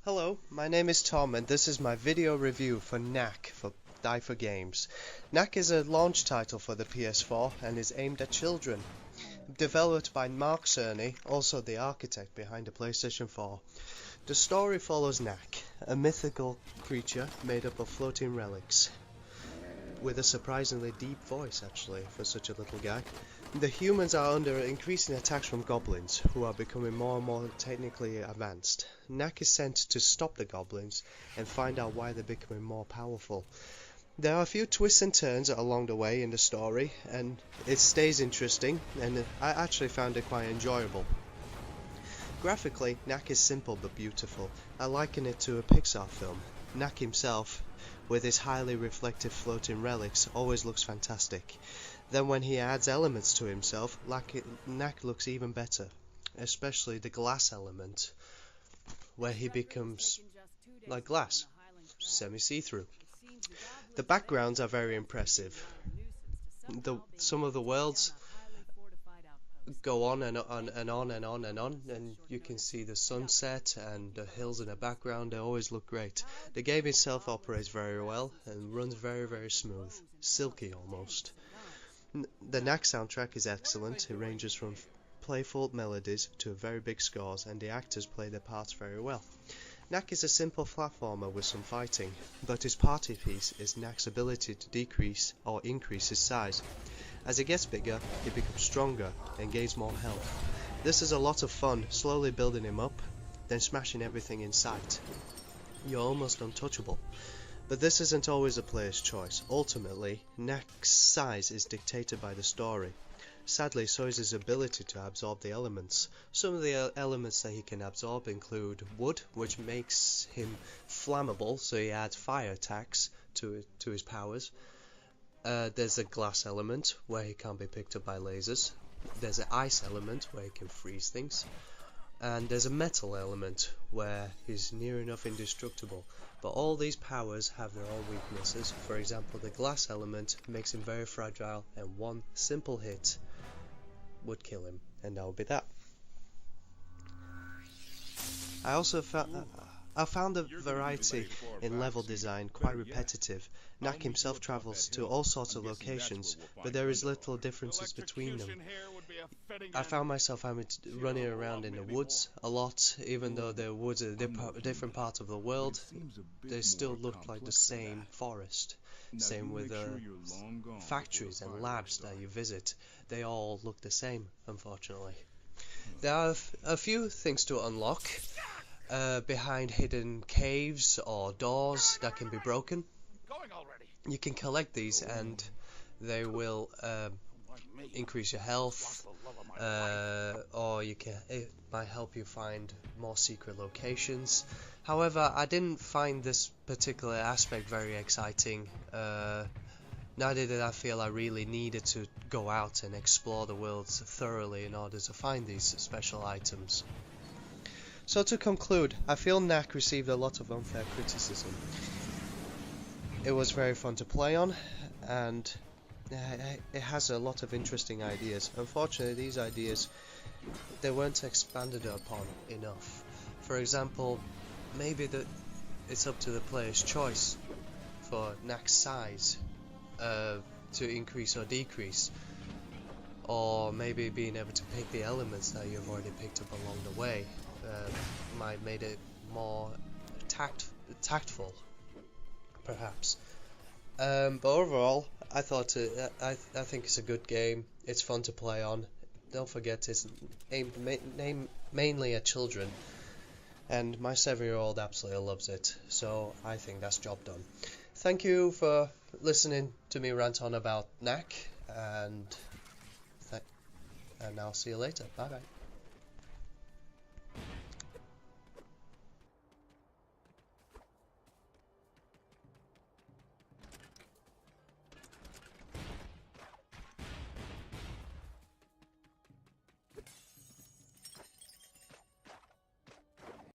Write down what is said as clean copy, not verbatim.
Hello, my name is Tom and this is my video review for Knack for Die for Games. Knack is a launch title for the PS4 and is aimed at children. Developed by Mark Cerny, also the architect behind the PlayStation 4. The story follows Knack, a mythical creature made up of floating relics. With a surprisingly deep voice actually for such a little guy. The humans are under increasing attacks from goblins, who are becoming more and more technically advanced. Knack is sent to stop the goblins and find out why they're becoming more powerful. There are a few twists and turns along the way in the story, and it stays interesting, and I actually found it quite enjoyable. Graphically, Knack is simple but beautiful. I liken it to a Pixar film. Knack himself, with his highly reflective floating relics, always looks fantastic. Then when he adds elements to himself, Knack looks even better, especially the glass element, where he becomes like glass, semi-see-through. The backgrounds are very impressive. Some of the worlds go on and on and on and on and on, and you can see the sunset and the hills in the background. They always look great. The game itself operates very well and runs very smooth, silky almost. The Knack soundtrack is excellent. It ranges from playful melodies to very big scores, and the actors play their parts very well. Knack is a simple platformer with some fighting, but his party piece is Knack's ability to decrease or increase his size. As he gets bigger, he becomes stronger and gains more health. This is a lot of fun, slowly building him up, then smashing everything in sight. You're almost untouchable. But this isn't always a player's choice. Ultimately, Knack's size is dictated by the story. Sadly, so is his ability to absorb the elements. Some of the elements that he can absorb include wood, which makes him flammable, so he adds fire attacks to his powers. There's a glass element, where he can't be picked up by lasers. There's an ice element, where he can freeze things. And there's a metal element, where he's near enough indestructible. But all these powers have their own weaknesses. For example, the glass element makes him very fragile, and one simple hit would kill him, and that would be that. I found the variety in level design quite repetitive. Knack himself travels to all sorts of locations, but there is little differences between them. I found myself running around in the woods a lot, even though the woods are different parts of the world. They still look like the same forest. Same with factories and labs that you visit. They all look the same, unfortunately. There are a few things to unlock behind hidden caves or doors that can be broken. You can collect these and they will increase your health, or it might help you find more secret locations. However, I didn't find this particular aspect very exciting. Neither did I feel I really needed to go out and explore the worlds thoroughly in order to find these special items. So to conclude, I feel Knack received a lot of unfair criticism. It was very fun to play on, and it has a lot of interesting ideas. Unfortunately, these ideas, they weren't expanded upon enough. For example, maybe it's up to the player's choice for Knack's size to increase or decrease, or maybe being able to pick the elements that you've already picked up along the way might made it more tactful, perhaps. But overall, I think it's a good game. It's fun to play on. Don't forget, it's aimed mainly at children, and my 7-year-old absolutely loves it. So I think that's job done. Thank you for listening to me rant on about Knack, and I'll see you later. Bye bye.